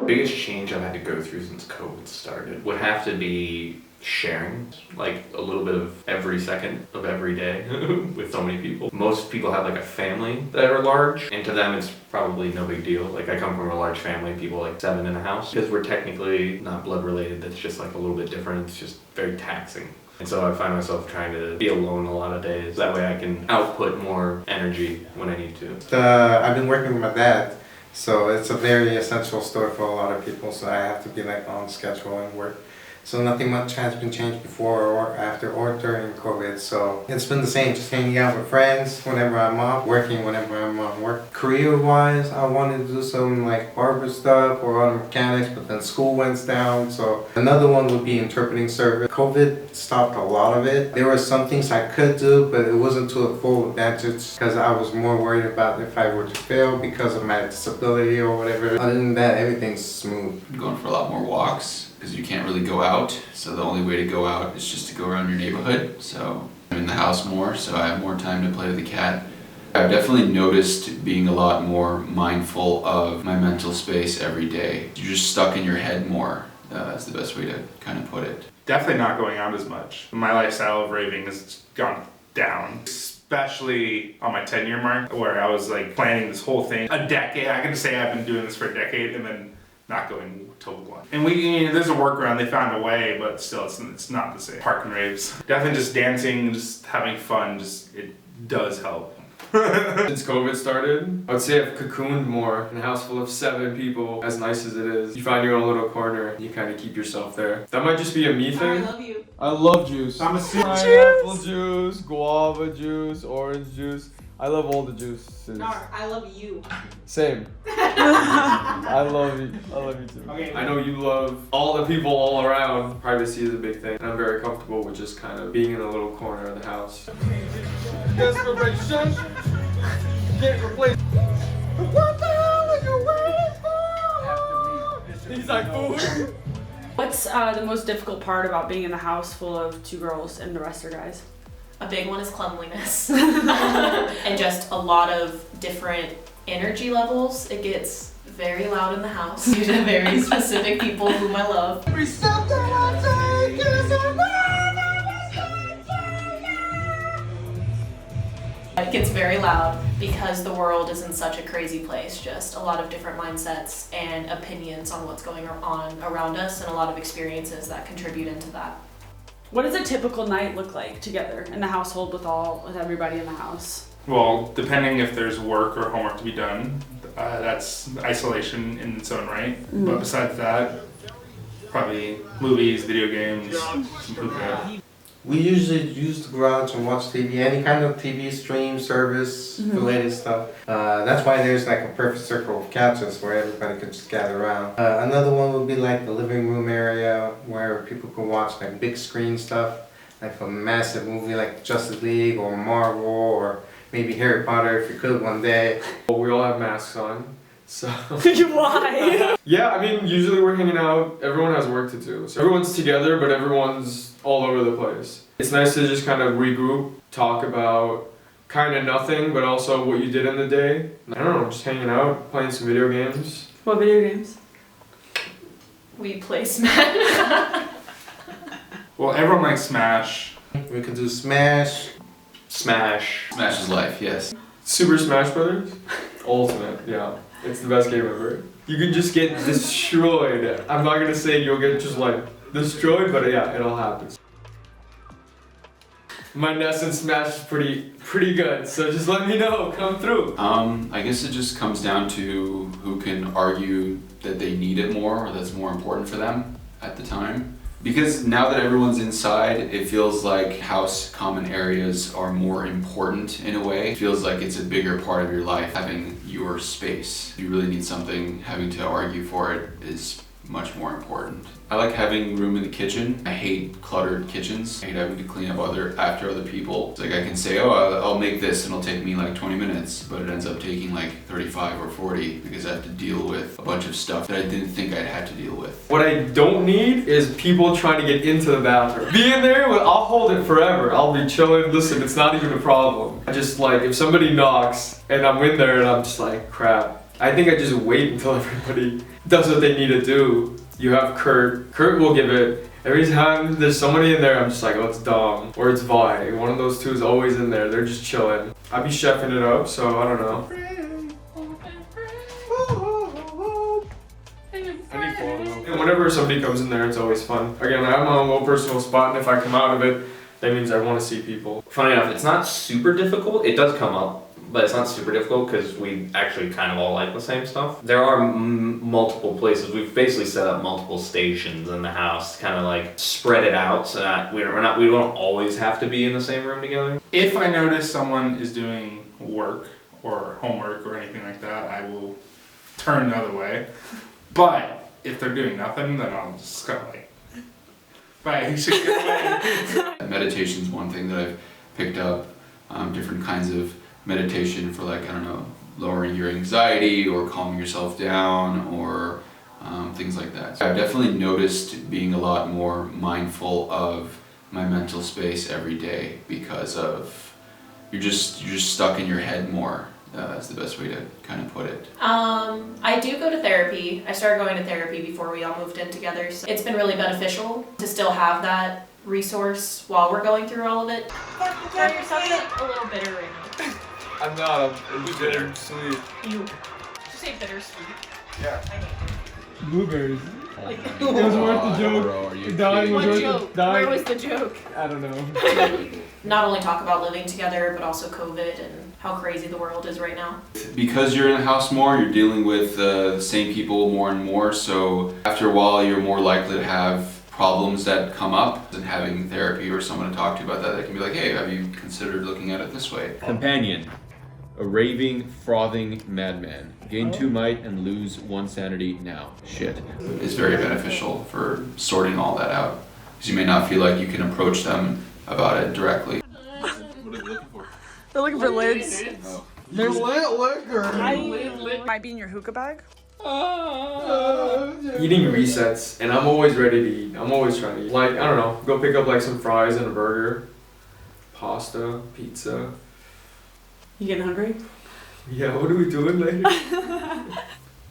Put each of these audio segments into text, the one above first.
Biggest change I've had to go through since COVID started would have to be sharing, like a little bit of every second of every day with so many people. Most people have like a family that are large, and to them it's probably no big deal. Like I come from a large family, people like 7 in a house. Because we're technically not blood related, that's just like a little bit different. It's just very taxing. And so I find myself trying to be alone a lot of days. That way I can output more energy when I need to. I've been working with my dad, so it's a very essential store for a lot of people, so I have to be like on schedule and work. So nothing much has been changed before or after or during COVID, so it's been the same, just hanging out with friends whenever I'm off, working whenever I'm on work. Career-wise, I wanted to do some like barber stuff or auto mechanics, but then school went down, so another one would be interpreting service. COVID stopped a lot of it. There were some things I could do, but it wasn't to a full advantage because I was more worried about if I were to fail because of my disability or whatever. Other than that, everything's smooth. I'm going for a lot more walks, because you can't really go out, so the only way to go out is just to go around your neighborhood. So I'm in the house more, so I have more time to play with the cat. I've definitely noticed being a lot more mindful of my mental space every day. You're just stuck in your head more, that's the best way to kind of put it. Definitely not going out as much. My lifestyle of raving has gone down. Especially on my 10-year mark, where I was like planning this whole thing. A decade, I can say I've been doing this for a decade and then not going till 1. And there's a workaround, they found a way, but still it's not the same. Park and raves. Definitely just dancing, just having fun, it does help. Since COVID started, I would say I've cocooned more in a house full of 7 people, as nice as it is. You find your own little corner, and you kind of keep yourself there. That might just be a me thing. I love you. I love juice. I'm a pineapple juice, guava juice, orange juice. I love all the juices. Nar, I love you. Same. I love you. I love you too. Okay. I know you love all the people all around. Privacy is a big thing. And I'm very comfortable with just kind of being in a little corner of the house. Desperation. Get replaced. What the hell are you waiting for? He's like, food. What's the most difficult part about being in the house full of 2 girls and the rest are guys? A big one is cleanliness. And just a lot of different energy levels. It gets very loud in the house due to very specific people whom I love. It gets very loud because the world is in such a crazy place. Just a lot of different mindsets and opinions on what's going on around us, and a lot of experiences that contribute into that. What does a typical night look like together in the household with everybody in the house? Well, depending if there's work or homework to be done, that's isolation in its own right. Mm-hmm. But besides that, probably movies, video games, some hookah. We usually use the garage and watch TV, any kind of TV stream service related stuff. That's why there's like a perfect circle of couches where everybody could just gather around. Another one would be like the living room area where people could watch like big screen stuff, like a massive movie like Justice League or Marvel or maybe Harry Potter if you could one day. Well, we all have masks on, so. Why? Yeah, I mean, usually we're hanging out, everyone has work to do. So everyone's together, but everyone's all over the place. It's nice to just kind of regroup, talk about kind of nothing, but also what you did in the day. I don't know, just hanging out, playing some video games. What video games? We play Smash. Well, everyone likes Smash. We could do Smash. Smash. Smash is life, yes. Super Smash Brothers? Ultimate, yeah. It's the best game ever. You can just get destroyed. I'm not gonna say you'll get just like destroyed, but yeah, it'll happen. My Ness and Smash is pretty good, so just let me know, come through. I guess it just comes down to who can argue that they need it more or that's more important for them at the time. Because now that everyone's inside, it feels like house common areas are more important in a way. It feels like it's a bigger part of your life, having your space. If you really need something, having to argue for it is much more important. I like having room in the kitchen. I hate cluttered kitchens. I hate having to clean up after other people. It's like I can say, oh, I'll make this and it'll take me like 20 minutes, but it ends up taking like 35 or 40 because I have to deal with a bunch of stuff that I didn't think I'd had to deal with. What I don't need is people trying to get into the bathroom. Being there, I'll hold it forever. I'll be chilling. Listen, it's not even a problem. I just like, if somebody knocks and I'm in there and I'm just like, crap. I think I just wait until everybody does what they need to do. You have Kurt. Kurt will give it. Every time there's somebody in there, I'm just like, oh, it's Dom or it's Vi. One of those two is always in there. They're just chilling. I be chefing it up, so I don't know. And whenever somebody comes in there, it's always fun. Again, I have my own little personal spot, and if I come out of it, that means I want to see people. Funny enough, it's not super difficult. It does come up, but it's not super difficult because we actually kind of all like the same stuff. There are multiple places. We've basically set up multiple stations in the house, kind of like spread it out so that we don't always have to be in the same room together. If I notice someone is doing work or homework or anything like that, I will turn the other way. But if they're doing nothing, then I'll just go like, bye, you should get away. Meditation's one thing that I've picked up, different kinds of meditation for, like, I don't know, lowering your anxiety or calming yourself down or things like that. So I've definitely noticed being a lot more mindful of my mental space every day because of you're just stuck in your head more. That's the best way to kind of put it. I do go to therapy. I started going to therapy before we all moved in together. So it's been really beneficial to still have that resource while we're going through all of it. You're sounding a little bitter right now. I'm not. It's bitter sweet. Did you say bittersweet? Yeah. I hate Blueberries. Like, It was worth the joke. Bro, are you Dying was what worth joke? the dying. Where was the joke? I don't know. Not only talk about living together, but also COVID and how crazy the world is right now. Because you're in the house more, you're dealing with the same people more and more, so after a while you're more likely to have problems that come up, and having therapy or someone to talk to about that can be like, hey, have you considered looking at it this way? Companion, a raving, frothing madman. Gain 2 might and lose 1 sanity now. Shit. It's very beneficial for sorting all that out, because you may not feel like you can approach them about it directly. What are they looking for? They're looking for lids. Oh. There's might be in your hookah bag. Eating resets, and I'm always ready to eat. I'm always trying to eat. Like, I don't know, go pick up like some fries and a burger, pasta, pizza. You getting hungry? Yeah, what are we doing later?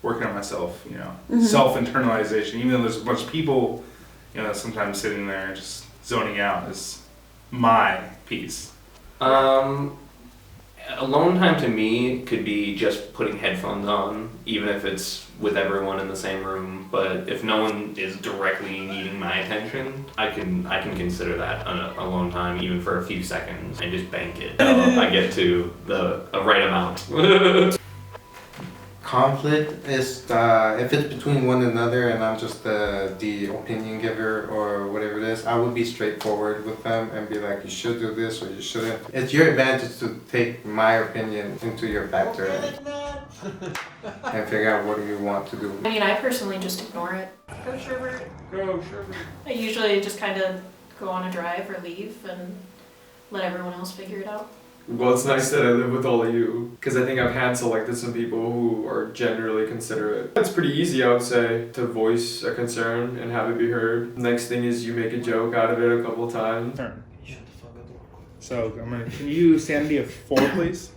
Working on myself, you know, self-internalization. Even though there's a bunch of people, you know, sometimes sitting there just zoning out is my piece. Alone time to me could be just putting headphones on, even if it's with everyone in the same room. But if no one is directly needing my attention, I can consider that alone time, even for a few seconds, and just bank it. I get to a right amount. Conflict is if it's between one another and I'm just the opinion giver or whatever it is, I would be straightforward with them and be like, you should do this or you shouldn't. It's your advantage to take my opinion into your factor and figure out what do you want to do. I mean, I personally just ignore it. Go Sherbert. Go, sure. I usually just kind of go on a drive or leave and let everyone else figure it out. Well, it's nice that I live with all of you, because I think I've hand selected some people who are generally considerate. It's pretty easy, I would say, to voice a concern and have it be heard. Next thing is you make a joke out of it a couple of times. Turn. So can you sanity of 4, please?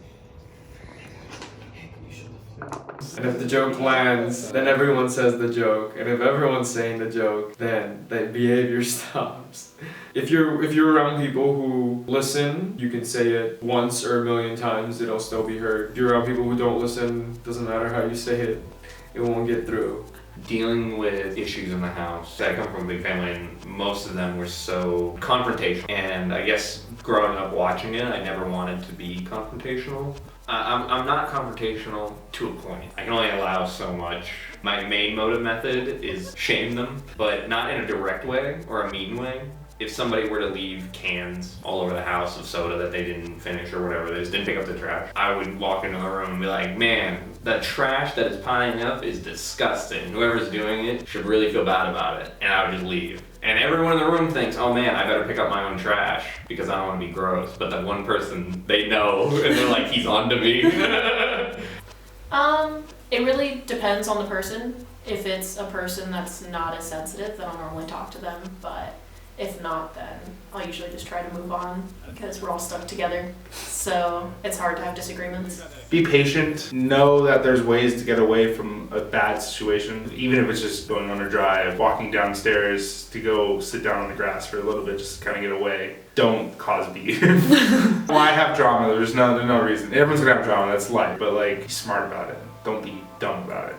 And if the joke lands, then everyone says the joke. And if everyone's saying the joke, then the behavior stops. If you're around people who listen, you can say it once or a million times, it'll still be heard. If you're around people who don't listen, doesn't matter how you say it, it won't get through. Dealing with issues in the house. I come from a big family and most of them were so confrontational. And I guess growing up watching it, I never wanted to be confrontational. I'm not confrontational to a point. I can only allow so much. My main motive method is shame them, but not in a direct way or a mean way. If somebody were to leave cans all over the house of soda that they didn't finish or whatever, they just didn't pick up the trash, I would walk into the room and be like, man, the trash that is piling up is disgusting. Whoever's doing it should really feel bad about it. And I would just leave. And everyone in the room thinks, oh man, I better pick up my own trash because I don't want to be gross. But that one person, they know, and they're like, he's on to me. It really depends on the person. If it's a person that's not as sensitive, then I'll normally talk to them. But If not, then I'll usually just try to move on because we're all stuck together. So it's hard to have disagreements. Be patient. Know that there's ways to get away from a bad situation, even if it's just going on a drive, walking downstairs to go sit down on the grass for a little bit, just to kind of get away. Don't cause beef. Why have drama? There's no reason. Everyone's gonna have drama. That's life. But like, be smart about it. Don't be dumb about it.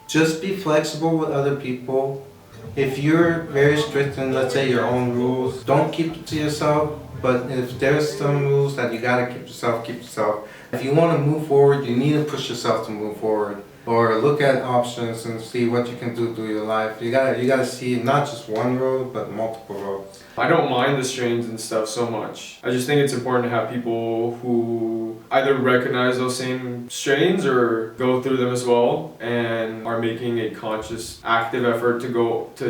Just be flexible with other people. If you're very strict in, let's say, your own rules, don't keep it to yourself. But if there's some rules that you gotta keep yourself. If you want to move forward, you need to push yourself to move forward. Or look at options and see what you can do through your life. You gotta see not just one road, but multiple roads. I don't mind the strains and stuff so much. I just think it's important to have people who either recognize those same strains or go through them as well and are making a conscious, active effort to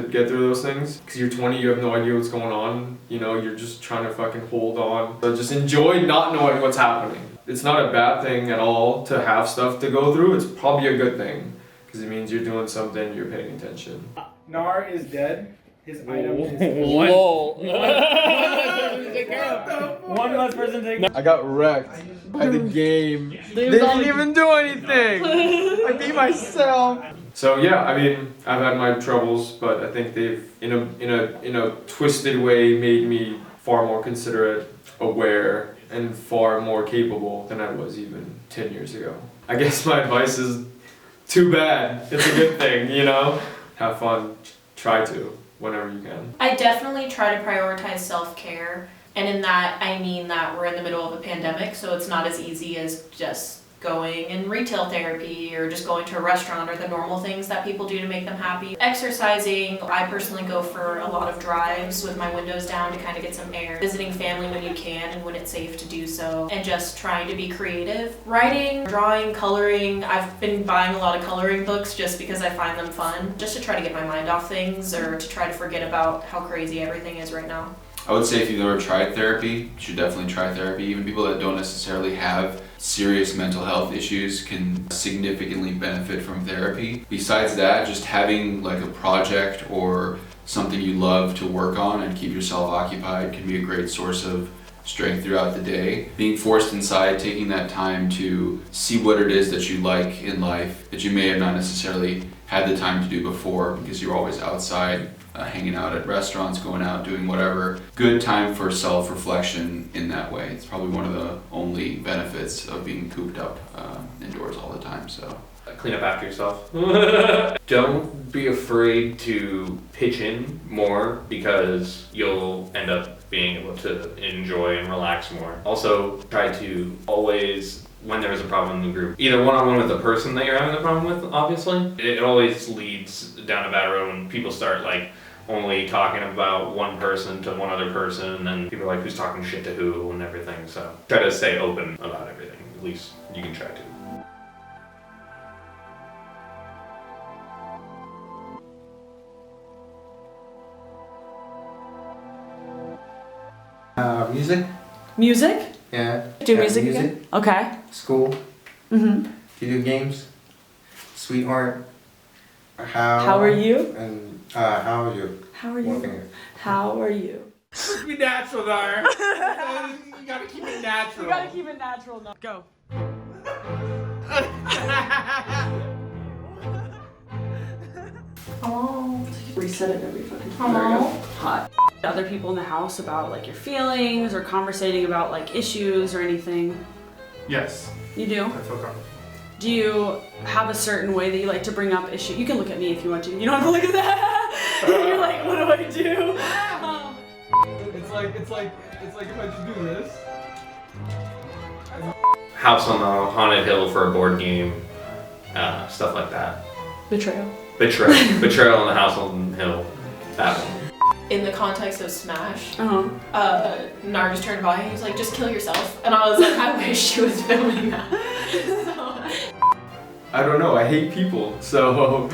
get through those things. Because you're 20, you have no idea what's going on. You know, you're just trying to fucking hold on. So just enjoy not knowing what's happening. It's not a bad thing at all to have stuff to go through. It's probably a good thing because it means you're doing something, you're paying attention. Nar is dead. His item is one less person take. I got wrecked by the game. They didn't even do anything. I beat myself. So yeah, I mean, I've had my troubles, but I think they've, in a twisted way, made me far more considerate, aware, and far more capable than I was even 10 years ago. I guess my advice is, too bad. It's a good thing, you know? Have fun. Try to, whenever you can. I definitely try to prioritize self-care. And in that, I mean that we're in the middle of a pandemic, so it's not as easy as just going in retail therapy or just going to a restaurant or the normal things that people do to make them happy. Exercising, I personally go for a lot of drives with my windows down to kind of get some air. Visiting family when you can and when it's safe to do so. And just trying to be creative. Writing, drawing, coloring. I've been buying a lot of coloring books just because I find them fun. Just to try to get my mind off things or to try to forget about how crazy everything is right now. I would say if you've never tried therapy, you should definitely try therapy. Even people that don't necessarily have serious mental health issues can significantly benefit from therapy. Besides that, just having like a project or something you love to work on and keep yourself occupied can be a great source of strength throughout the day. Being forced inside, taking that time to see what it is that you like in life that you may have not necessarily had the time to do before because you're always outside, hanging out at restaurants, going out, doing whatever. Good time for self-reflection in that way. It's probably one of the only benefits of being cooped up indoors all the time. So clean up after yourself. Don't be afraid to pitch in more because you'll end up being able to enjoy and relax more. Also, try to always, when there's a problem in the group, either one-on-one with the person that you're having the problem with, obviously. It always leads down a bad road when people start like only talking about one person to one other person and people are like, who's talking shit to who and everything. So try to stay open about everything. At least you can try to. Music? Music? Yeah. Do Yeah, music again? Okay. School? Mm-hmm. Video games? Sweetheart? How are you? And how are you? How are One you? finger. How are you? Be natural, Nar. You gotta keep it natural. You gotta keep it natural. No. Go. Oh. Reset it every fucking Aww. There we go. Hot. Other people in the house about like your feelings or conversating about like issues or anything. Yes, You do? I feel comfortable. Do you have a certain way that you like to bring up issues? You can look at me if you want to. You don't have to look at that. You're like, what do I do? It's like if I just do this. House on the haunted hill for a board game, stuff like that. Betrayal. Betrayal on the house on the hill. That one. In the context of Smash, Uh-huh. Nar just turned by and he was like, just kill yourself. And I was like, I wish she was filming that. So. I don't know, I hate people, so